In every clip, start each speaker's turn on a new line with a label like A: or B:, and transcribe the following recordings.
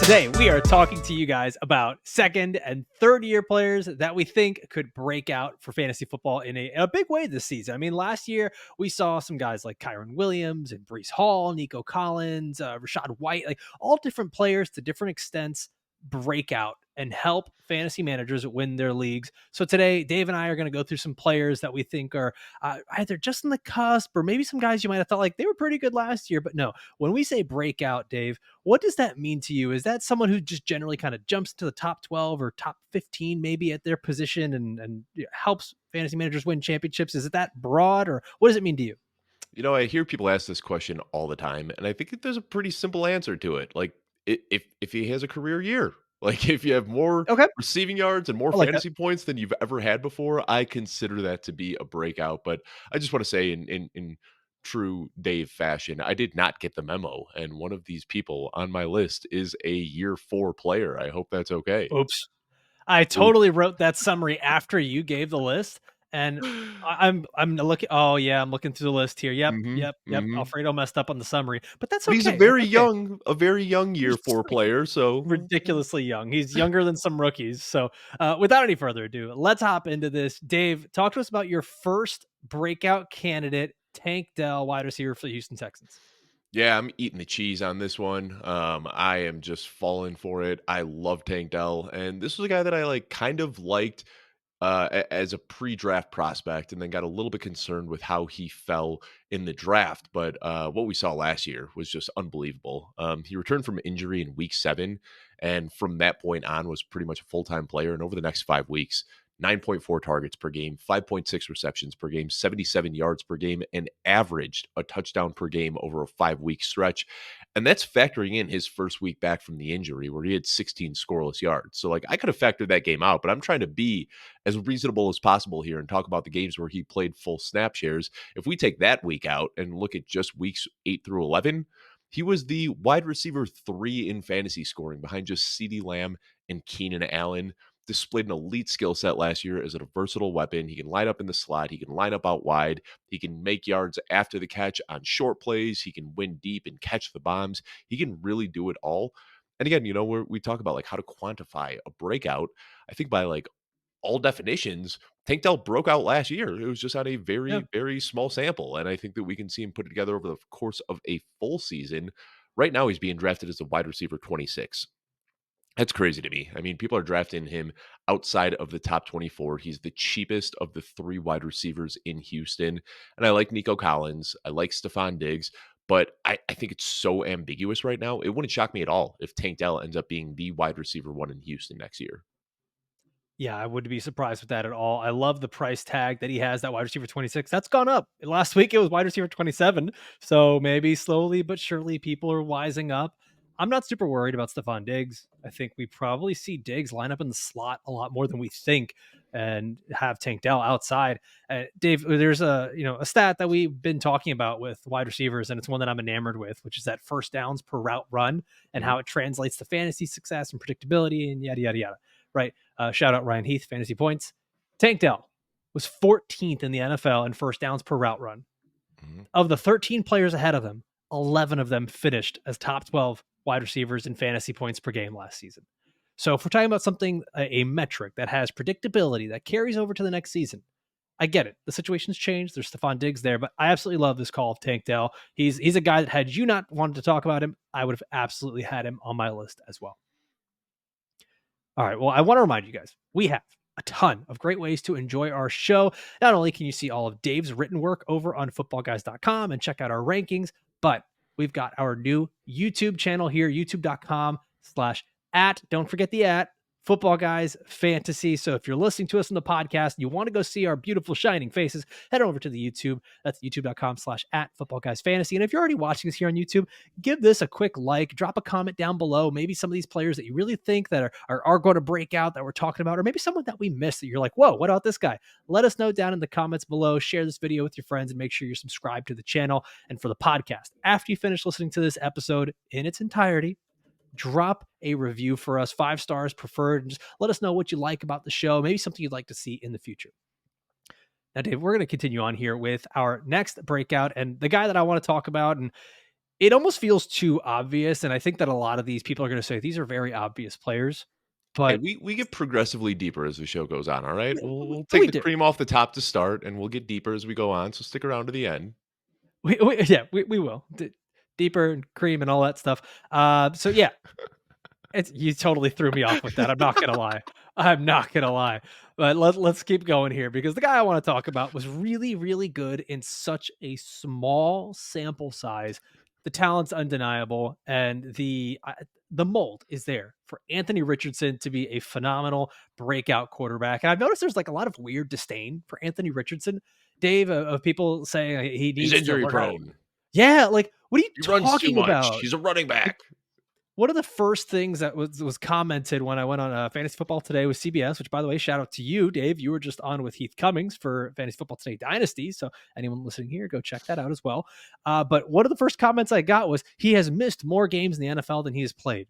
A: Today, we are talking to you guys about second and third year players that we think could break out for fantasy football in a big way this season. I mean, last year we saw some guys like Kyron Williams and Breece Hall, Nico Collins, Rashad White, like all different players to different extents break out and help fantasy managers win their leagues. So today, Dave and I are going to go through some players that we think are either just on the cusp or maybe some guys you might have thought like they were pretty good last year. But no, when we say breakout, Dave, what does that mean to you? Is that someone who just generally kind of jumps to the top 12 or top 15 maybe at their position and helps fantasy managers win championships? Is it that broad, or what does it mean to you?
B: You know, I hear people ask this question all the time, and I think that there's a pretty simple answer to it. Like, if he has a career year, like if you have more
A: Okay.
B: receiving yards and more
A: I like that.
B: fantasy points than you've ever had before, I consider that to be a breakout. But I just want to say, in true Dave fashion, I did not get the memo, and one of these people on my list is a year 4 player. I hope that's okay.
A: Oops. I totally wrote that summary after you gave the list, and I'm looking. Oh yeah, I'm looking through the list here. Yep,
B: hmm
A: yep, yep.
B: hmm
A: Alfredo messed up on the summary, but that's
B: But he's
A: okay. That's okay.
B: a very young year
A: He's
B: 4
A: like
B: player. So
A: ridiculously young. He's younger than some rookies. So, without any further ado, let's hop into this. Dave, talk to us about your first breakout candidate, Tank Dell, wide receiver for the Houston Texans.
B: yeah, I'm eating the cheese on this one. I am just falling for it. I love Tank Dell, and this was a guy that I kind of liked as a pre-draft prospect, and then got a little bit concerned with how he fell in the draft. But what we saw last year was just unbelievable. He returned from injury in week 7, and from that point on was pretty much a full-time player. And over the next 5 weeks, 9.4 targets per game, 5.6 receptions per game, 77 yards per game, and averaged a touchdown per game over a 5-week stretch. And that's factoring in his first week back from the injury where he had 16 scoreless yards. So I could have factored that game out, but I'm trying to be as reasonable as possible here and talk about the games where he played full snap shares. If we take that week out and look at just weeks 8 through 11, he was the wide receiver 3 in fantasy scoring behind just CeeDee Lamb and Keenan Allen. Displayed an elite skill set last year as a versatile weapon. He can line up in the slot. He can line up out wide. He can make yards after the catch on short plays. He can win deep and catch the bombs. He can really do it all. And again, we talk about how to quantify a breakout. I think by all definitions, Tank Dell broke out last year. It was just on a
A: Yeah.
B: very, very small sample. And I think that we can see him put it together over the course of a full season. Right now, he's being drafted as a wide receiver 26. That's crazy to me. I mean, people are drafting him outside of the top 24. He's the cheapest of the 3 wide receivers in Houston. And I like Nico Collins. I like Stephon Diggs. But I think it's so ambiguous right now. It wouldn't shock me at all if Tank Dell ends up being the wide receiver 1 in Houston next year.
A: Yeah, I wouldn't be surprised with that at all. I love the price tag that he has, that wide receiver 26. That's gone up. Last week it was wide receiver 27. So maybe slowly but surely people are wising up. I'm not super worried about Stephon Diggs. I think we probably see Diggs line up in the slot a lot more than we think and have Tank Dell outside. Dave, there's a stat that we've been talking about with wide receivers, and it's one that I'm enamored with, which is that first downs per route run and
B: Mhm.
A: how it translates to fantasy success and predictability and yada, yada, yada. Right. Shout out Ryan Heath, fantasy points. Tank Dell was 14th in the NFL in first downs per route run.
B: Mhm.
A: Of the 13 players ahead of him, 11 of them finished as top 12 wide receivers in fantasy points per game last season. So if we're talking about something, a metric that has predictability that carries over to the next season, I get it. The situation's changed. There's Stephon Diggs there, but I absolutely love this call of Tank Dell. He's a guy that had you not wanted to talk about him, I would have absolutely had him on my list as well. All right. Well, I want to remind you guys, we have a ton of great ways to enjoy our show. Not only can you see all of Dave's written work over on footballguys.com and check out our rankings, but we've got our new YouTube channel here, youtube.com/@ don't forget the @ Football Guys Fantasy. So if you're listening to us on the podcast, you want to go see our beautiful shining faces, head over to the YouTube. That's youtube.com/@ Football Guys Fantasy. And if you're already watching us here on YouTube, give this a quick like, drop a comment down below. Maybe some of these players that you really think that are going to break out that we're talking about, or maybe someone that we missed that you're like, whoa, what about this guy? Let us know down in the comments below. Share this video with your friends and make sure you're subscribed to the channel and for the podcast. After you finish listening to this episode in its entirety, drop a review for us, 5 stars preferred, and just let us know what you like about the show, maybe something you'd like to see in the future. Now, Dave, we're going to continue on here with our next breakout, and the guy that I want to talk about, and It almost feels too obvious, and I think that a lot of these people are gonna say, "These are very obvious players,"
B: Hey,
A: but
B: we get progressively deeper as the show goes on, all right?
A: we
B: We'll take
A: we
B: the
A: do.
B: cream off the top to start, and we'll get deeper as we go on, so stick around to the end.
A: Yeah, we will. Deeper and cream and all that stuff. So yeah, you totally threw me off with that. I'm not gonna lie. I'm not gonna lie. But let's keep going here because the guy I want to talk about was really, really good in such a small sample size. The talent's undeniable, and the mold is there for Anthony Richardson to be a phenomenal breakout quarterback. And I've noticed there's like a lot of weird disdain for Anthony Richardson, Dave, of people saying he
B: He's
A: needs to
B: injury
A: learn how to.
B: prone.
A: Yeah, like what are you
B: He runs too
A: talking
B: much.
A: about?
B: He's a running
A: Like,
B: back.
A: one of the first things that was commented when I went on Fantasy Football Today with CBS, which by the way, shout out to you, Dave. You were just on with Heath Cummings for Fantasy Football Today Dynasty. So anyone listening here, go check that out as well. But one of the first comments I got was he has missed more games in the NFL than he has played.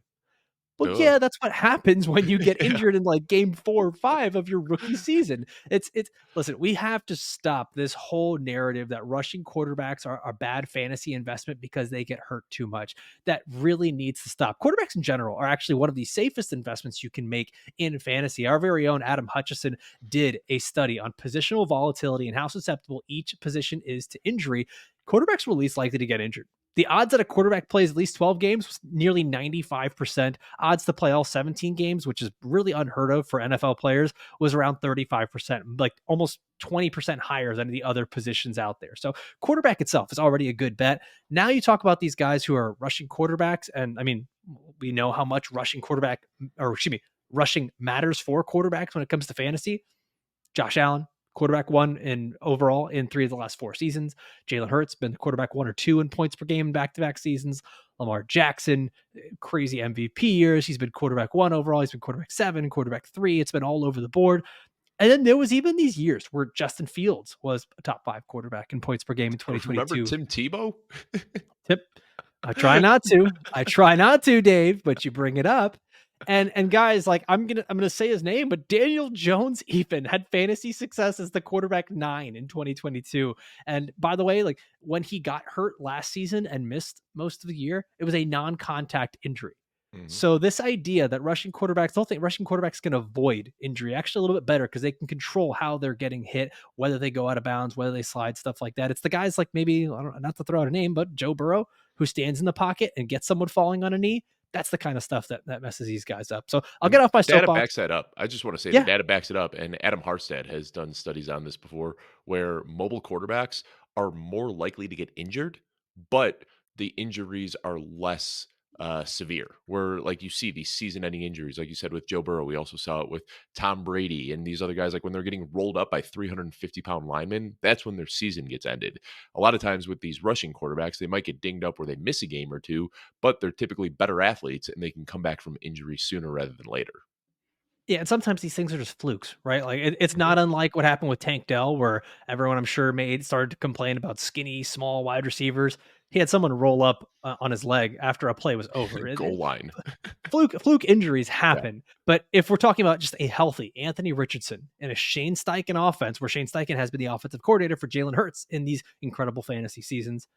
A: Well,
B: Ugh.
A: yeah, that's what happens when you get
B: Yeah.
A: injured in like game 4 or 5 of your rookie season. It's listen, we have to stop this whole narrative that rushing quarterbacks are a bad fantasy investment because they get hurt too much. That really needs to stop. Quarterbacks in general are actually one of the safest investments you can make in fantasy. Our very own Adam Hutchison did a study on positional volatility and how susceptible each position is to injury. Quarterbacks were least likely to get injured. The odds that a quarterback plays at least 12 games was nearly 95%. Odds to play all 17 games, which is really unheard of for NFL players, was around 35%, like almost 20% higher than the other positions out there. So quarterback itself is already a good bet. Now you talk about these guys who are rushing quarterbacks, and I mean, we know how much rushing matters for quarterbacks when it comes to fantasy. Josh Allen, quarterback one in overall in 3 of the last 4 seasons. Jalen Hurts been quarterback 1 or 2 in points per game in back-to-back seasons. Lamar Jackson, crazy MVP years. He's been quarterback 1 overall. He's been quarterback 7, quarterback 3. It's been all over the board. And then there was even these years where Justin Fields was a top 5 quarterback in points per game in
B: Remember
A: 2022.
B: Tim Tebow?
A: Tip. I try not to. I try not to, Dave, but you bring it up. And guys, like I'm gonna say his name, but Daniel Jones even had fantasy success as the quarterback 9 in 2022. And by the way, like when he got hurt last season and missed most of the year, it was a non-contact injury.
B: Mhm.
A: So this idea that rushing quarterbacks, don't think rushing quarterbacks can avoid injury actually a little bit better because they can control how they're getting hit, whether they go out of bounds, whether they slide, stuff like that. It's the guys like maybe I don't not to throw out a name, but Joe Burrow who stands in the pocket and gets someone falling on a knee. That's the kind of stuff that messes these guys up. So I'll
B: And
A: get off my
B: the data
A: soapbox.
B: backs that up. I just want to say the
A: Yeah,
B: data backs it up. And Adam Harstad has done studies on this before where mobile quarterbacks are more likely to get injured, but the injuries are less severe. Where like you see these season ending injuries, like you said with Joe Burrow, we also saw it with Tom Brady and these other guys, like when they're getting rolled up by 350-pound linemen, that's when their season gets ended. A lot of times with these rushing quarterbacks, they might get dinged up where they miss a game or two, but they're typically better athletes and they can come back from injury sooner rather than later.
A: yeah, and sometimes these things are just flukes, right? Like it's
B: Mhm.
A: not unlike what happened with Tank Dell, where everyone I'm sure made started to complain about skinny, small wide receivers. He had someone roll up on his leg after a play was over.
B: Goal line.
A: Fluke injuries
B: Yeah.
A: happen. But if we're talking about just a healthy Anthony Richardson and a Shane Steichen offense, where Shane Steichen has been the offensive coordinator for Jalen Hurts in these incredible fantasy seasons,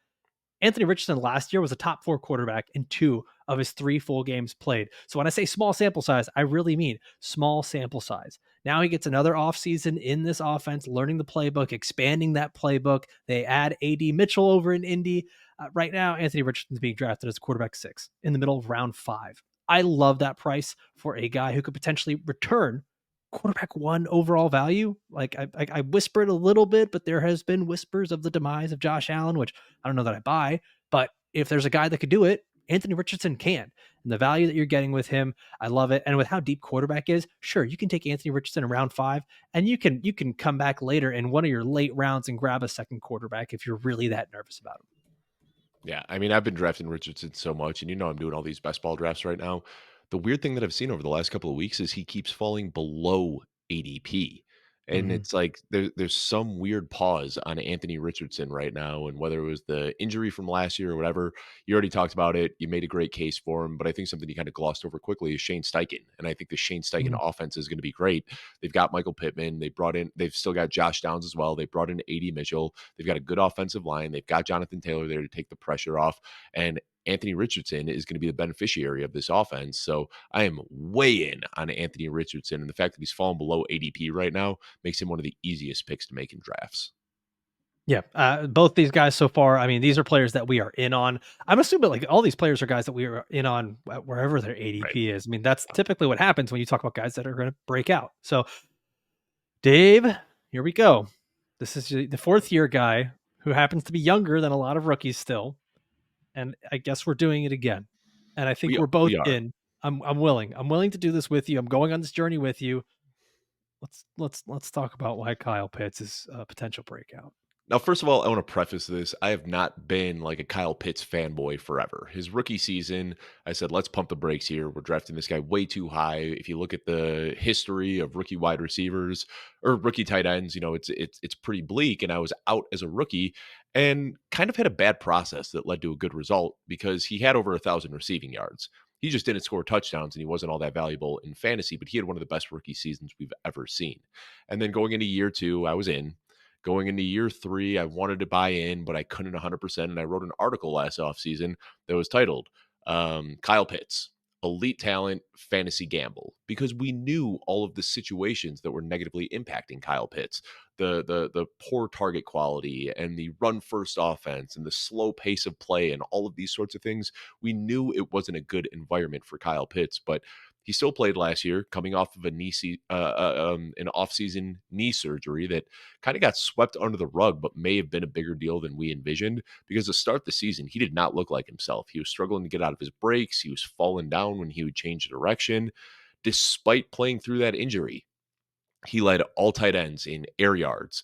A: Anthony Richardson last year was a top 4 quarterback in 2 of his 3 full games played. So when I say small sample size, I really mean small sample size. Now he gets another offseason in this offense, learning the playbook, expanding that playbook. They add AD Mitchell over in Indy. Right now, Anthony Richardson's being drafted as quarterback 6 in the middle of round 5. I love that price for a guy who could potentially return quarterback 1 overall value. Like I whispered a little bit, but there has been whispers of the demise of Josh Allen, which I don't know that I buy, but if there's a guy that could do it, Anthony Richardson can. And the value that you're getting with him, I love it. And with how deep quarterback is, sure, you can take Anthony Richardson in round 5 and you can come back later in one of your late rounds and grab a second quarterback if you're really that nervous about him.
B: Yeah. I mean, I've been drafting Richardson so much, and I'm doing all these best ball drafts right now. The weird thing that I've seen over the last couple of weeks is he keeps falling below ADP. And
A: Mhm.
B: it's like there's some weird pause on Anthony Richardson right now, and whether it was the injury from last year or whatever, you already talked about it. You made a great case for him, but I think something you kind of glossed over quickly is Shane Steichen, and I think the Shane Steichen
A: Mhm.
B: offense is going to be great. They've got Michael Pittman, they've still got Josh Downs as well. They brought in AD Mitchell. They've got a good offensive line. They've got Jonathan Taylor there to take the pressure off, and Anthony Richardson is going to be the beneficiary of this offense. So I am way in on Anthony Richardson, and the fact that he's fallen below ADP right now makes him one of the easiest picks to make in drafts.
A: Yeah, both these guys so far, I mean, these are players that we are in on. I'm assuming like all these players are guys that we are in on wherever their
B: Right.
A: ADP is. I mean, that's typically what happens when you talk about guys that are going to break out. So, Dave, here we go. This is the fourth year guy who happens to be younger than a lot of rookies still, and I guess we're doing it again. And I think
B: We
A: we're both
B: we are.
A: in. I'm willing. I'm willing to do this with you. I'm going on this journey with you. Let's talk about why Kyle Pitts is a potential breakout.
B: Now, first of all, I want to preface this. I have not been like a Kyle Pitts fanboy forever. His rookie season, I said, let's pump the brakes here. We're drafting this guy way too high. If you look at the history of rookie wide receivers or rookie tight ends, it's pretty bleak. And I was out as a rookie and kind of had a bad process that led to a good result because he had over 1,000 receiving yards. He just didn't score touchdowns and he wasn't all that valuable in fantasy, but he had one of the best rookie seasons we've ever seen. And then going into year two, I was in. Going into year three, I wanted to buy in, but I couldn't 100%. And I wrote an article last offseason that was titled Kyle Pitts, Elite Talent, Fantasy Gamble, because we knew all of the situations that were negatively impacting Kyle Pitts. The poor target quality and the run first offense and the slow pace of play and all of these sorts of things. We knew it wasn't a good environment for Kyle Pitts, but he still played last year, coming off of an off-season knee surgery that kind of got swept under the rug, but may have been a bigger deal than we envisioned. Because to start the season, he did not look like himself. He was struggling to get out of his breaks. He was falling down when he would change direction. Despite playing through that injury, he led all tight ends in air yards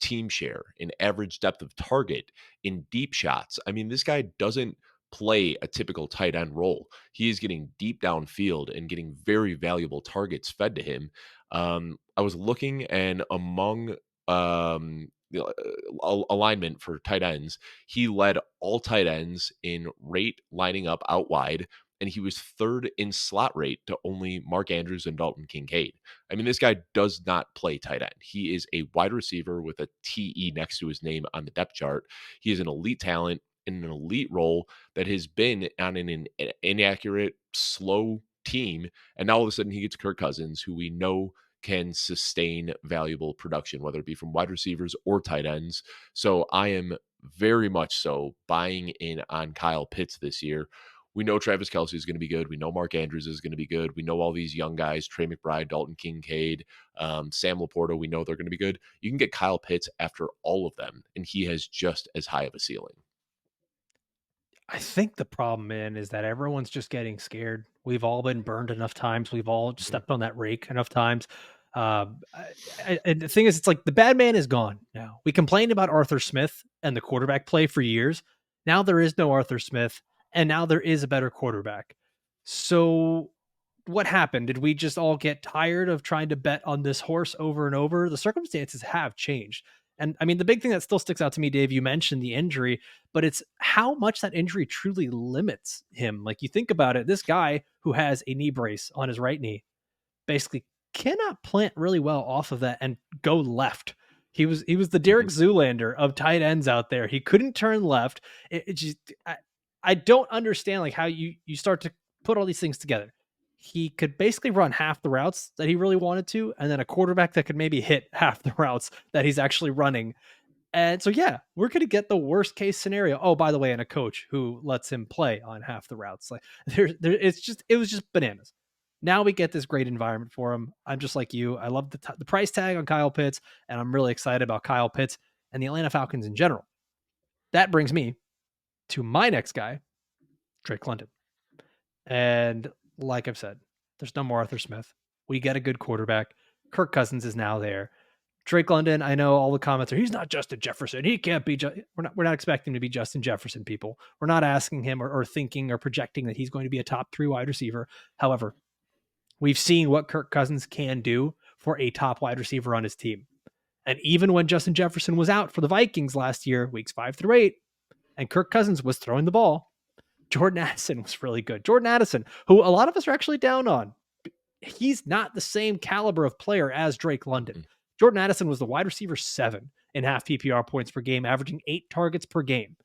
B: team share, in average depth of target, in deep shots. I mean, this guy doesn't play a typical tight end role. He is getting deep downfield and getting very valuable targets fed to him. I was looking, and among alignment for tight ends, he led all tight ends in rate lining up out wide, and he was third in slot rate to only Mark Andrews and Dalton Kincaid. I mean, this guy does not play tight end. He is a wide receiver with a TE next to his name on the depth chart. He is an elite talent in an elite role that has been on an inaccurate, slow team. And now all of a sudden he gets Kirk Cousins, who we know can sustain valuable production, whether it be from wide receivers or tight ends. So I am very much so buying in on Kyle Pitts this year. We know Travis Kelce is going to be good. We know Mark Andrews is going to be good. We know all these young guys, Trey McBride, Dalton Kincaid, Sam Laporta, we know they're going to be good. You can get Kyle Pitts after all of them, and he has just as high of a ceiling.
A: I think the problem, man, is that everyone's just getting scared. We've all been burned enough times. We've all
B: Mhm.
A: stepped on that rake enough times. And the thing is, it's like the bad man is gone now. We complained about Arthur Smith and the quarterback play for years. Now there is no Arthur Smith, and now there is a better quarterback. So what happened? Did we just all get tired of trying to bet on this horse over and over? The circumstances have changed. And I mean, the big thing that still sticks out to me, Dave, you mentioned the injury, but it's how much that injury truly limits him. Like you think about it, this guy who has a knee brace on his right knee basically cannot plant really well off of that and go left. He was the Derek
B: Mhm.
A: Zoolander of tight ends out there. He couldn't turn left. It just I don't understand like how you start to put all these things together. He could basically run half the routes that he really wanted to, and then a quarterback that could maybe hit half the routes that he's actually running. And so, yeah, we're going to get the worst case scenario. Oh, by the way, and a coach who lets him play on half the routes. Like it was just bananas. Now we get this great environment for him. I'm just like you. I love the price tag on Kyle Pitts, and I'm really excited about Kyle Pitts and the Atlanta Falcons in general. That brings me to my next guy, Drake London. And like I've said, there's no more Arthur Smith. We get a good quarterback. Kirk Cousins is now there. Drake London, I know all the comments are he's not Justin Jefferson. He can't be. We're not expecting him to be Justin Jefferson. People, we're not asking him or thinking or projecting that he's going to be a top 3 wide receiver. However, we've seen what Kirk Cousins can do for a top wide receiver on his team. And even when Justin Jefferson was out for the Vikings last year, weeks 5 through 8, and Kirk Cousins was throwing the ball, Jordan Addison was really good. Jordan Addison, who a lot of us are actually down on, he's not the same caliber of player as Drake London.
B: Mhm.
A: Jordan Addison was the wide receiver 7 in half PPR points per game, averaging 8 targets per game.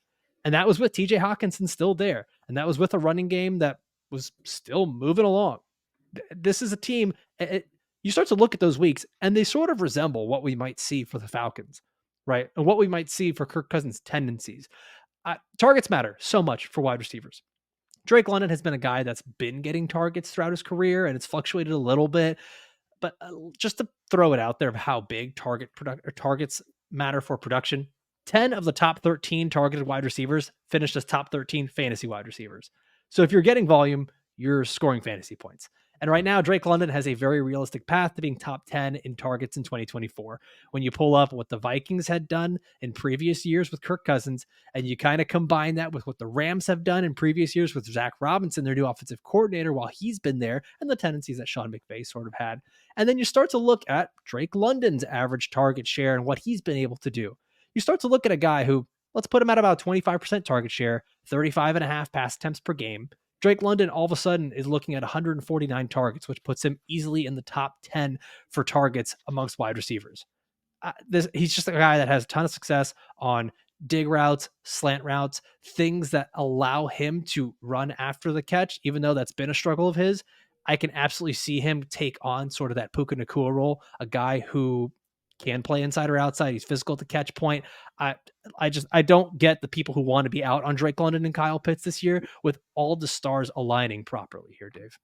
A: And that was with TJ Hawkinson still there. And that was with a running game that was still moving along. This is a team. You start to look at those weeks, and they sort of resemble what we might see for the Falcons, right? And what we might see for Kirk Cousins' tendencies. Targets matter so much for wide receivers. Drake London has been a guy that's been getting targets throughout his career, and it's fluctuated a little bit. But just to throw it out there of how big targets matter for production, 10 of the top 13 targeted wide receivers finished as top 13 fantasy wide receivers. So if you're getting volume, you're scoring fantasy points. And right now, Drake London has a very realistic path to being top 10 in targets in 2024. When you pull up what the Vikings had done in previous years with Kirk Cousins, and you kind of combine that with what the Rams have done in previous years with Zach Robinson, their new offensive coordinator, while he's been there, and the tendencies that Sean McVay sort of had. And then you start to look at Drake London's average target share and what he's been able to do. You start to look at a guy who, let's put him at about 25% target share, 35.5 pass attempts per game. Drake London all of a sudden is looking at 149 targets, which puts him easily in the top 10 for targets amongst wide receivers. He's just a guy that has a ton of success on dig routes, slant routes, things that allow him to run after the catch, even though that's been a struggle of his. I can absolutely see him take on sort of that Puka Nacua role, a guy who can play inside or outside. He's physical at the catch point. I I don't get the people who want to be out on Drake London and Kyle Pitts this year with all the stars aligning properly here, Dave.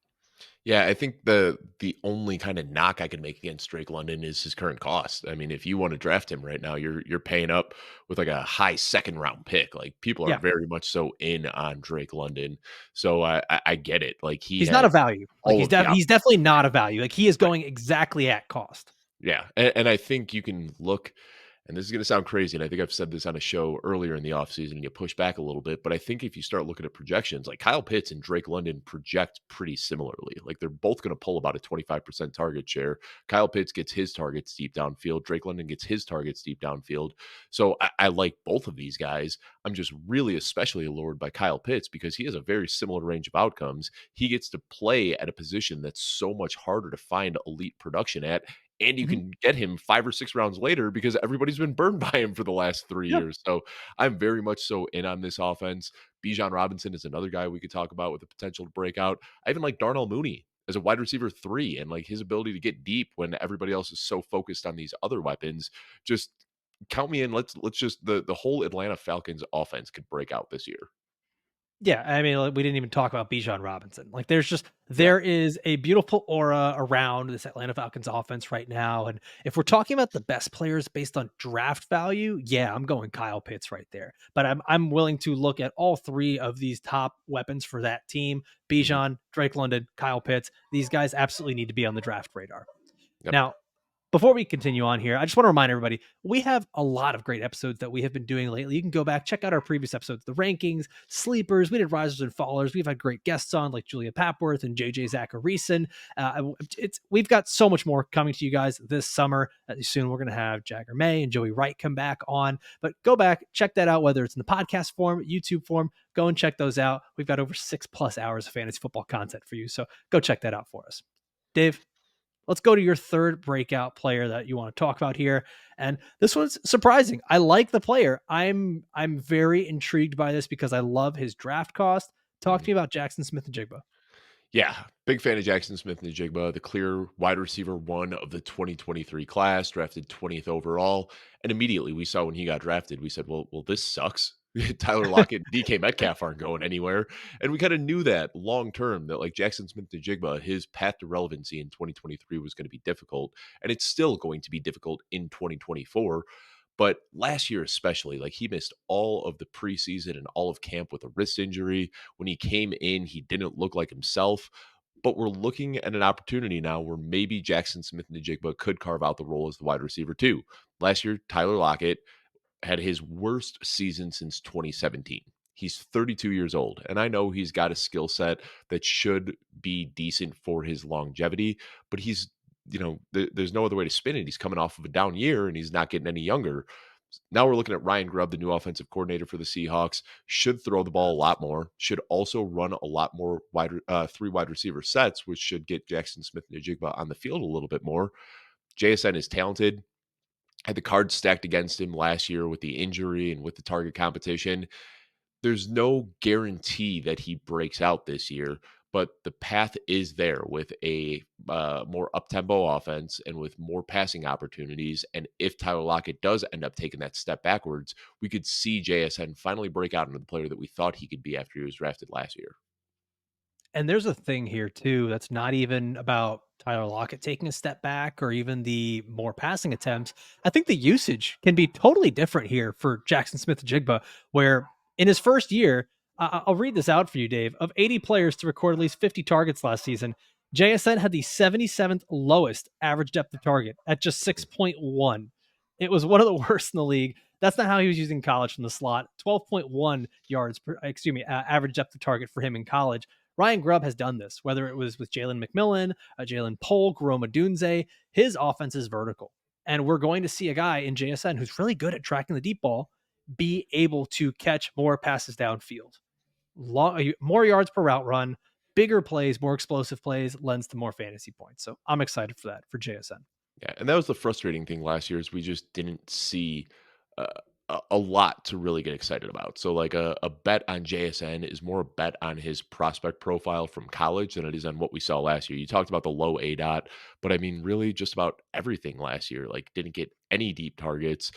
B: Yeah, I think the only kind of knock I could make against Drake London is his current cost. I mean, if you want to draft him right now, you're paying up with like a high second round pick. Like people are
A: Yeah,
B: very much so in on Drake London. So I get it. Like he
A: he's not a
B: has
A: value. Like
B: all of the
A: he's definitely not a value. Like he is
B: right.
A: going exactly at cost.
B: Yeah. And I think you can look, and this is going to sound crazy, and I think I've said this on a show earlier in the offseason, and you push back a little bit, but I think if you start looking at projections, like Kyle Pitts and Drake London project pretty similarly. Like they're both going to pull about a 25% target share. Kyle Pitts gets his targets deep downfield. Drake London gets his targets deep downfield. So I like both of these guys. I'm just really especially allured by Kyle Pitts because he has a very similar range of outcomes. He gets to play at a position that's so much harder to find elite production at, and you
A: Mhm.
B: can get him 5 or 6 rounds later because everybody's been burned by him for the last 3
A: Yeah.
B: years. So, I'm very much so in on this offense. Bijan Robinson is another guy we could talk about with the potential to break out. I even like Darnell Mooney as a wide receiver 3 and, like, his ability to get deep when everybody else is so focused on these other weapons. Just count me in. Let's just the whole Atlanta Falcons offense could break out this year.
A: Yeah, I mean, like, we didn't even talk about Bijan Robinson. Like,
B: Yeah.
A: there is a beautiful aura around this Atlanta Falcons offense right now. And if we're talking about the best players based on draft value, yeah, I'm going Kyle Pitts right there. But I'm willing to look at all three of these top weapons for that team:
B: Mhm.
A: Bijan, Drake London, Kyle Pitts. These guys absolutely need to be on the draft radar.
B: Yep.
A: Now, before we continue on here, I just want to remind everybody we have a lot of great episodes that we have been doing lately. You can go back, check out our previous episodes, the rankings, sleepers. We did risers and fallers. We've had great guests on like Julia Papworth and JJ Zacharyson. We've got so much more coming to you guys this summer. Soon we're going to have Jagger May and Joey Wright come back on. But go back, check that out, whether it's in the podcast form, YouTube form. Go and check those out. We've got over 6+ hours of fantasy football content for you. So go check that out for us. Dave, let's go to your third breakout player that you want to talk about here. And this one's surprising. I like the player. I'm very intrigued by this because I love his draft cost. Talk to
B: Mhm.
A: me about Jaxon Smith-Njigba.
B: Yeah, big fan of Jaxon Smith-Njigba, the clear wide receiver 1 of the 2023 class, drafted 20th overall, and immediately we saw when he got drafted, we said, "Well, this sucks." Tyler Lockett, DK Metcalf aren't going anywhere, and we kinda knew that long term that, like, Jaxon Smith-Njigba, his path to relevancy in 2023 was gonna be difficult, and it's still going to be difficult in 2024, but last year especially, like, he missed all of the preseason and all of camp with a wrist injury. When he came in, he didn't look like himself. But we're looking at an opportunity now where maybe Jaxon Smith-Njigba could carve out the role as the wide receiver too. Last year, Tyler Lockett had his worst season since 2017. He's 32 years old, and I know he's got a skill set that should be decent for his longevity, but he's there's no other way to spin it. He's coming off of a down year and he's not getting any younger. Now we're looking at Ryan Grubb, the new offensive coordinator for the Seahawks, should throw the ball a lot more, should also run a lot more three wide receiver sets, which should get Jaxon Smith-Njigba on the field a little bit more. JSN is talented. Had the cards stacked against him last year with the injury and with the target competition. There's no guarantee that he breaks out this year, but the path is there with a more up-tempo offense and with more passing opportunities. And if Tyler Lockett does end up taking that step backwards, we could see JSN finally break out into the player that we thought he could be after he was drafted last year.
A: And there's a thing here too that's not even about Tyler Lockett taking a step back or even the more passing attempts. I think the usage can be totally different here for Jaxon Smith-Njigba, where in his first year, I'll read this out for you, Dave. Of 80 players to record at least 50 targets last season, JSN had the 77th lowest average depth of target at just 6.1. It was one of the worst in the league. That's not how he was using college from the slot. 12.1 yards per, average depth of target for him in college. Ryan Grubb has done this, whether it was with Jalen McMillan, Jalen Polk, Roma Dunze. His offense is vertical. And we're going to see a guy in JSN who's really good at tracking the deep ball be able to catch more passes downfield. More yards per route run, bigger plays, more explosive plays, lends to more fantasy points. So I'm excited for that for JSN.
B: Yeah, and that was the frustrating thing last year is we just didn't see uh, a lot to really get excited about. So like a bet on JSN is more a bet on his prospect profile from college than it is on what we saw last year. You talked about the low A dot, but I mean really just about everything last year. Like didn't get any deep targets.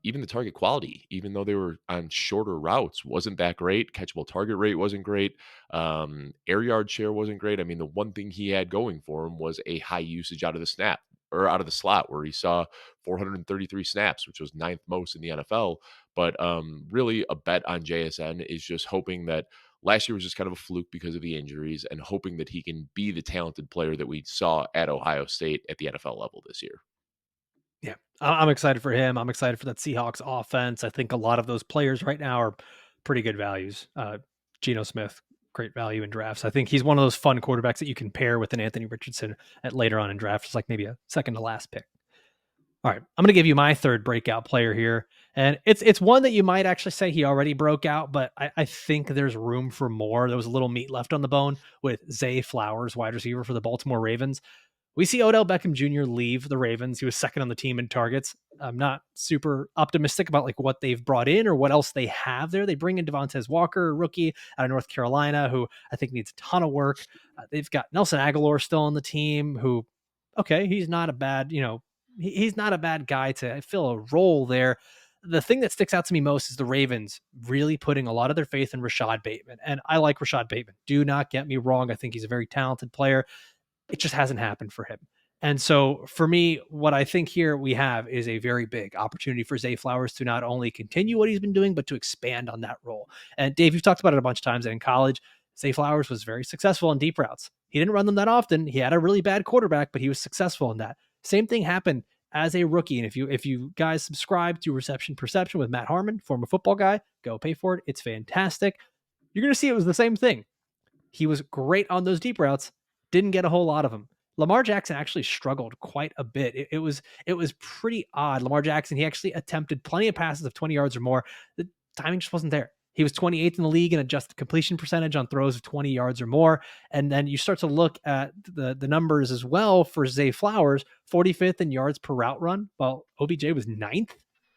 B: Even the target quality, even though they were on shorter routes, wasn't that great. Catchable target rate wasn't great. Air yard share wasn't great. I mean, the one thing he had going for him was a high usage out of the snap or out of the slot where he saw 433 snaps, which was ninth most in the NFL. But really, a bet on JSN is just hoping that last year was just kind of a fluke because of the injuries and hoping that he can be the talented player that we saw at Ohio State at the NFL level this year.
A: Yeah, I'm excited for him. I'm excited for that Seahawks offense. I think a lot of those players right now are pretty good values. Geno Smith, great value in drafts. I think he's one of those fun quarterbacks that you can pair with an Anthony Richardson at later on in drafts, like maybe a second to last pick. All right, I'm going to give you my third breakout player here, and it's one that you might actually say he already broke out, but I think there's room for more. There was a little meat left on the bone with Zay Flowers, wide receiver for the Baltimore Ravens. We see Odell Beckham Jr. leave the Ravens. He was second on the team in targets. I'm not super optimistic about like what they've brought in or what else they have there. They bring in Devontae Walker, a rookie out of North Carolina, who I think needs a ton of work. They've got Nelson Aguilar still on the team, who, okay, he's not a bad, he's not a bad guy to fill a role there. The thing that sticks out to me most is the Ravens really putting a lot of their faith in Rashad Bateman. And I like Rashad Bateman. Do not get me wrong. I think he's a very talented player. It just hasn't happened for him. And so for me, what I think here we have is a very big opportunity for Zay Flowers to not only continue what he's been doing, but to expand on that role. And Dave, you've talked about it a bunch of times that in college, Zay Flowers was very successful in deep routes. He didn't run them that often. He had a really bad quarterback, but he was successful in that. Same thing happened as a rookie. And if you guys subscribe to Reception Perception with Matt Harmon, former football guy, go pay for it. It's fantastic. You're going to see it was the same thing. He was great on those deep routes, didn't get a whole lot of them. Lamar Jackson actually struggled quite a bit. It was pretty odd. Lamar Jackson, he actually attempted plenty of passes of 20 yards or more. The timing just wasn't there. He was 28th in the league in adjusted completion percentage on throws of 20 yards or more. And then you start to look at the numbers as well for Zay Flowers, 45th in yards per route run, while OBJ was 9th,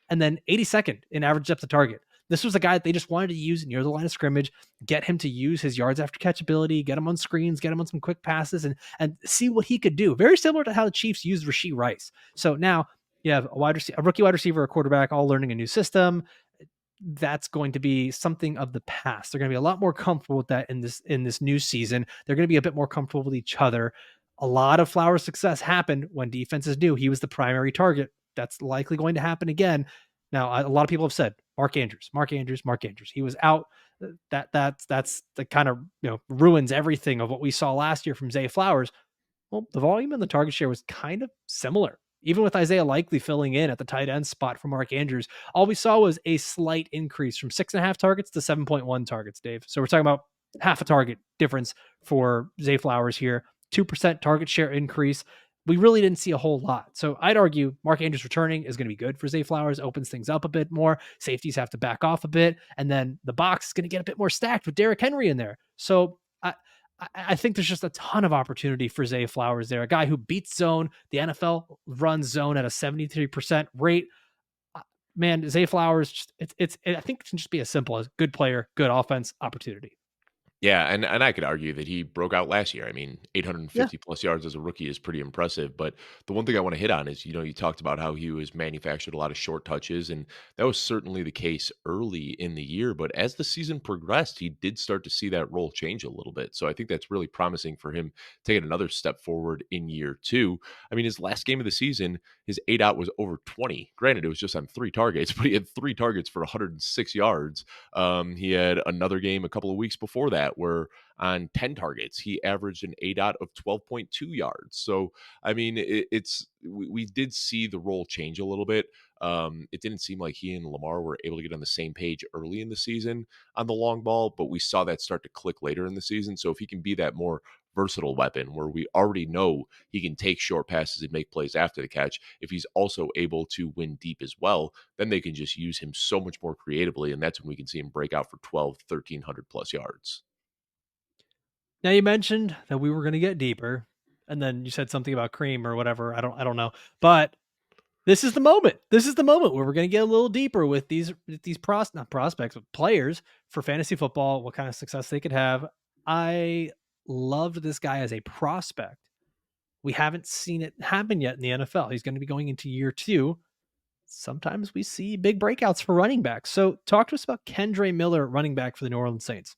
A: and then 82nd in average depth of target. This was a guy that they just wanted to use near the line of scrimmage, get him to use his yards after catch ability, get him on screens, get him on some quick passes, and see what he could do. Very similar to how the Chiefs used Rashee Rice. So now you have a rookie wide receiver, a quarterback, all learning a new system. That's going to be something of the past. They're going to be a lot more comfortable with that in this new season. They're going to be a bit more comfortable with each other. A lot of Flowers' success happened when defenses knew he was the primary target. That's likely going to happen again. Now, a lot of people have said Mark Andrews. He was out. That's the kind of ruins everything of what we saw last year from Zay Flowers. Well, the volume and the target share was kind of similar. Even with Isaiah Likely filling in at the tight end spot for Mark Andrews, all we saw was a slight increase from 6.5 targets to 7.1 targets, Dave. So we're talking about half a target difference for Zay Flowers here. 2% target share increase. we really didn't see a whole lot. So I'd argue Mark Andrews returning is going to be good for Zay Flowers, opens things up a bit more. Safeties have to back off a bit. And then the box is going to get a bit more stacked with Derrick Henry in there. So I think there's just a ton of opportunity for Zay Flowers there, a guy who beats zone. The NFL runs zone at a 73% rate. Man, Zay Flowers, I think it can just be as simple as good player, good offense, opportunity.
B: Yeah, and I could argue that he broke out last year. I mean,
A: Yeah.
B: 850 plus yards as a rookie is pretty impressive. But the one thing I want to hit on is, you talked about how he was manufactured a lot of short touches, and that was certainly the case early in the year. But as the season progressed, he did start to see that role change a little bit. So I think that's really promising for him taking another step forward in year two. I mean, his last game of the season, his 8 out was over 20. Granted, it was just on 3 targets, but he had 3 targets for 106 yards. He had another game a couple of weeks before that where on 10 targets, he averaged an 8 out of 12.2 yards. So, I mean, we did see the role change a little bit. It didn't seem like he and Lamar were able to get on the same page early in the season on the long ball, but we saw that start to click later in the season. So if he can be that more versatile weapon where we already know he can take short passes and make plays after the catch, if he's also able to win deep as well, then they can just use him so much more creatively. And that's when we can see him break out for 12, 1,300 plus yards.
A: Now you mentioned that we were going to get deeper, and then you said something about cream or whatever. I don't know, but this is the moment. This is the moment where we're going to get a little deeper with these not prospects, but players for fantasy football. What kind of success they could have. I loved this guy as a prospect. We haven't seen it happen yet in the NFL. He's going to be going into year two. Sometimes we see big breakouts for running backs. So talk to us about Kendre Miller, running back for the New Orleans Saints.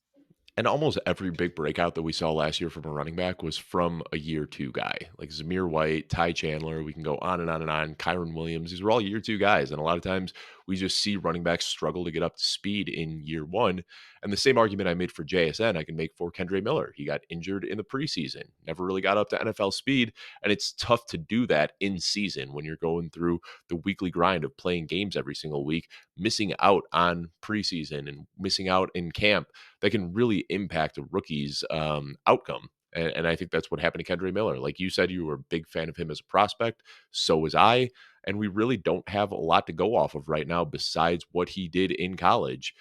B: And almost every big breakout that we saw last year from a running back was from a year two guy, like Zamir White, Ty Chandler. We can go on and on and on. Kyron Williams. These were all year two guys. And a lot of times we just see running backs struggle to get up to speed in year one. And the same argument I made for JSN, I can make for Kendre Miller. He got injured in the preseason, never really got up to NFL speed. And it's tough to do that in season when you're going through the weekly grind of playing games every single week, missing out on preseason and missing out in camp. That can really impact a rookie's outcome. And I think that's what happened to Kendre Miller. Like you said, you were a big fan of him as a prospect. So was I. And we really don't have a lot to go off of right now besides what he did in college.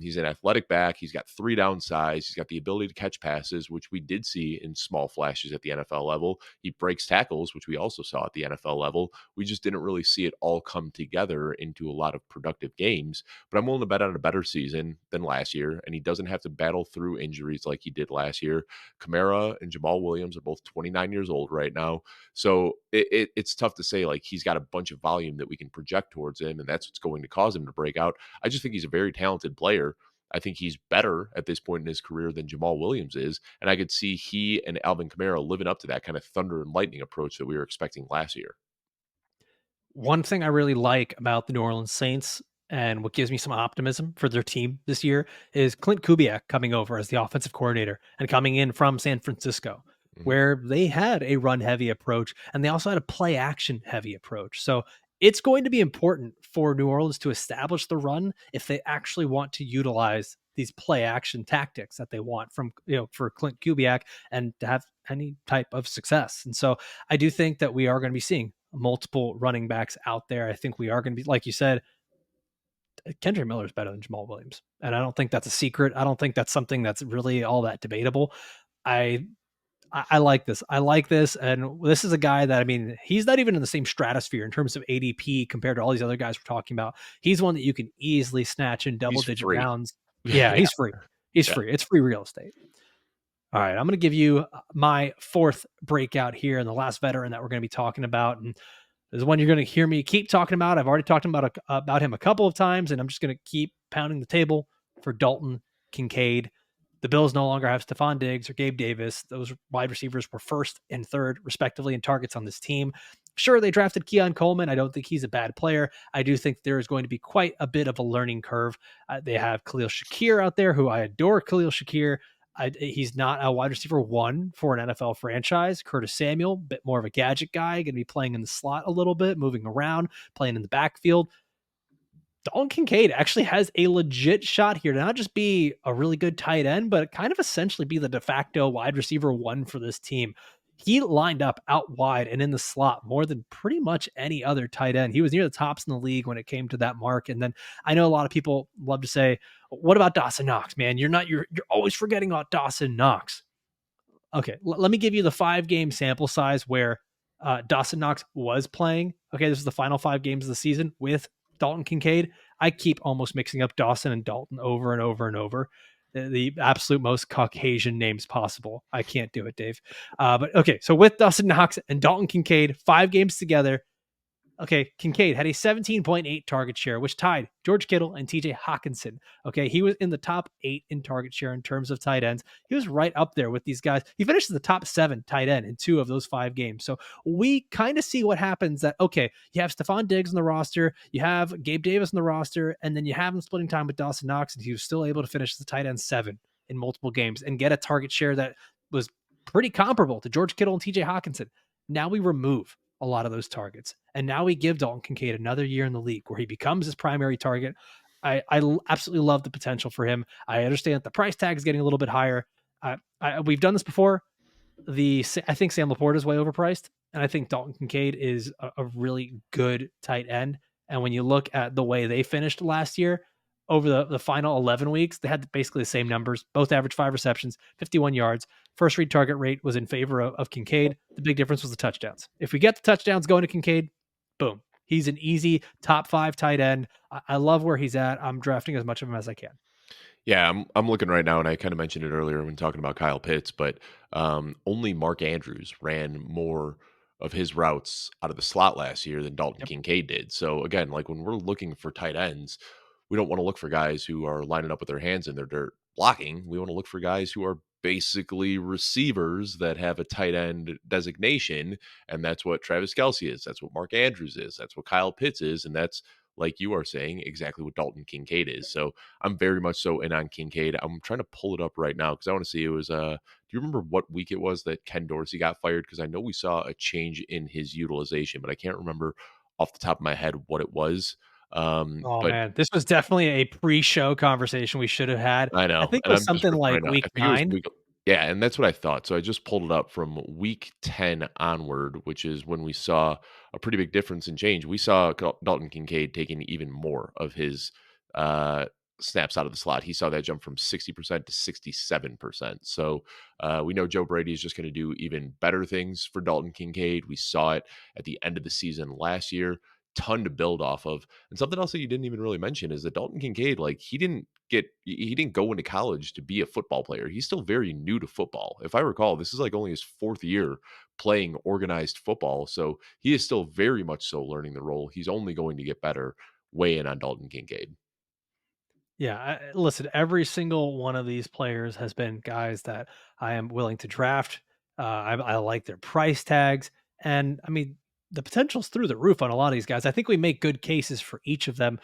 B: He's an athletic back. He's got 3 down size. He's got the ability to catch passes, which we did see in small flashes at the NFL level. He breaks tackles, which we also saw at the NFL level. We just didn't really see it all come together into a lot of productive games. But I'm willing to bet on a better season than last year, and he doesn't have to battle through injuries like he did last year. Kamara and Jamal Williams are both 29 years old right now. So it's tough to say like he's got a bunch of volume that we can project towards him, and that's what's going to cause him to break out. I just think he's a very talented player. I think he's better at this point in his career than Jamal Williams is. And I could see he and Alvin Kamara living up to that kind of thunder and lightning approach that we were expecting last year.
A: One thing I really like about the New Orleans Saints and what gives me some optimism for their team this year is Klint Kubiak coming over as the offensive coordinator and coming in from San Francisco,
B: Mhm.
A: where they had a run heavy approach and they also had a play action heavy approach. So it's going to be important for New Orleans to establish the run if they actually want to utilize these play action tactics that they want from, for Klint Kubiak and to have any type of success. And so I do think that we are going to be seeing multiple running backs out there. I think we are going to be, like you said, Kendre Miller is better than Jamal Williams. And I don't think that's a secret. I don't think that's something that's really all that debatable. I I like this. I like this. And this is a guy that, I mean, he's not even in the same stratosphere in terms of ADP compared to all these other guys we're talking about. He's one that you can easily snatch in double
B: He's
A: digit
B: free.
A: rounds. Yeah,
B: Yeah,
A: he's free. He's
B: yeah.
A: free. It's free real estate. All right. I'm going to give you my fourth breakout here and the last veteran that we're going to be talking about. And this is one you're going to hear me keep talking about. I've already talked about him a couple of times, and I'm just going to keep pounding the table for Dalton Kincaid. The Bills no longer have Stephon Diggs or Gabe Davis. Those wide receivers were first and third, respectively, in targets on this team. Sure, they drafted Keon Coleman. I don't think he's a bad player. I do think there is going to be quite a bit of a learning curve. They have Khalil Shakir out there, who I adore. Khalil Shakir. He's not a wide receiver one for an NFL franchise. Curtis Samuel, bit more of a gadget guy, going to be playing in the slot a little bit, moving around, playing in the backfield. Dalton Kincaid actually has a legit shot here to not just be a really good tight end, but kind of essentially be the de facto wide receiver one for this team. he lined up out wide and in the slot more than pretty much any other tight end. He was near the tops in the league when it came to that mark. And then I know a lot of people love to say, "What about Dawson Knox, man? You're always forgetting about Dawson Knox." Okay, let me give you the 5-game sample size where Dawson Knox was playing. Okay, this is the final 5 games of the season with Dalton Kincaid. I keep almost mixing up Dawson and Dalton over and over and over. The absolute most Caucasian names possible. I can't do it, Dave. But okay, so with Dawson Knox and Dalton Kincaid, 5 games together, okay, Kincaid had a 17.8 target share, which tied George Kittle and TJ Hawkinson. Okay, he was in the top 8 in target share in terms of tight ends. He was right up there with these guys. He finished in the top 7 tight end in 2 of those 5 games. So we kind of see what happens that, okay, you have Stephon Diggs on the roster, you have Gabe Davis on the roster, and then you have him splitting time with Dawson Knox, and he was still able to finish the tight end 7 in multiple games and get a target share that was pretty comparable to George Kittle and TJ Hawkinson. Now we remove a lot of those targets. And now we give Dalton Kincaid another year in the league where he becomes his primary target. I absolutely love the potential for him. I understand that the price tag is getting a little bit higher. We've done this before. I think Sam Laporta is way overpriced, and I think Dalton Kincaid is a really good tight end. And when you look at the way they finished last year, over the final 11 weeks, they had basically the same numbers. Both averaged 5 receptions, 51 yards. First read target rate was in favor of Kincaid. The big difference was the touchdowns. If we get the touchdowns going to Kincaid, boom. He's an easy top 5 tight end. I love where he's at. I'm drafting as much of him as I can.
B: Yeah, I'm looking right now, and I kind of mentioned it earlier when talking about Kyle Pitts, but only Mark Andrews ran more of his routes out of the slot last year than Dalton
A: Yep.
B: Kincaid did. So again, like when we're looking for tight ends, we don't want to look for guys who are lining up with their hands in their dirt blocking. We want to look for guys who are basically receivers that have a tight end designation, and that's what Travis Kelce is. That's what Mark Andrews is. That's what Kyle Pitts is, and that's, like you are saying, exactly what Dalton Kincaid is. So I'm very much so in on Kincaid. I'm trying to pull it up right now because I want to see. It was do you remember what week it was that Ken Dorsey got fired? Because I know we saw a change in his utilization, but I can't remember off the top of my head what it was.
A: Oh
B: But
A: man, this was definitely a pre-show conversation we should have had.
B: I
A: I
B: know,
A: think it
B: and
A: was
B: I'm just
A: something
B: ripping right
A: like
B: now. I
A: week
B: think it was
A: 9.
B: week, yeah, and that's what I thought. So I just pulled it up from week 10 onward, which is when we saw a pretty big difference in change. We saw Dalton Kincaid taking even more of his uh, snaps out of the slot. He saw that jump from 60% to 67%. So we know Joe Brady is just going to do even better things for Dalton Kincaid. We saw it at the end of the season last year. Ton to build off of. And something else that you didn't even really mention is that Dalton Kincaid, like he didn't go into college to be a football player. He's still very new to football. If I recall, this is like only his 4th year playing organized football. So he is still very much so learning the role. He's only going to get better. Weigh in on Dalton Kincaid.
A: Yeah, listen, every single one of these players has been guys that I am willing to draft. I like their price tags, and I mean the potential's through the roof on a lot of these guys. I think we make good cases for each of them.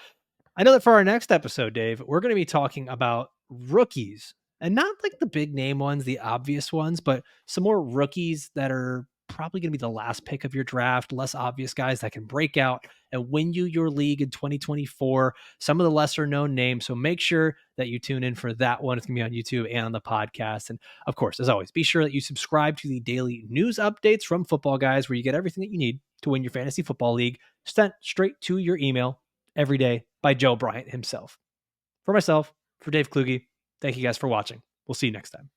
A: I know that for our next episode, Dave, we're going to be talking about rookies and not like the big name ones, the obvious ones, but some more rookies that are probably going to be the last pick of your draft, less obvious guys that can break out and win you your league in 2024, some of the lesser known names. So make sure that you tune in for that one. It's going to be on YouTube and on the podcast. And of course, as always, be sure that you subscribe to the daily news updates from Football Guys, where you get everything that you need to win your fantasy football league sent straight to your email every day by Joe Bryant himself. For myself, for Dave Kluge, thank you guys for watching. We'll see you next time.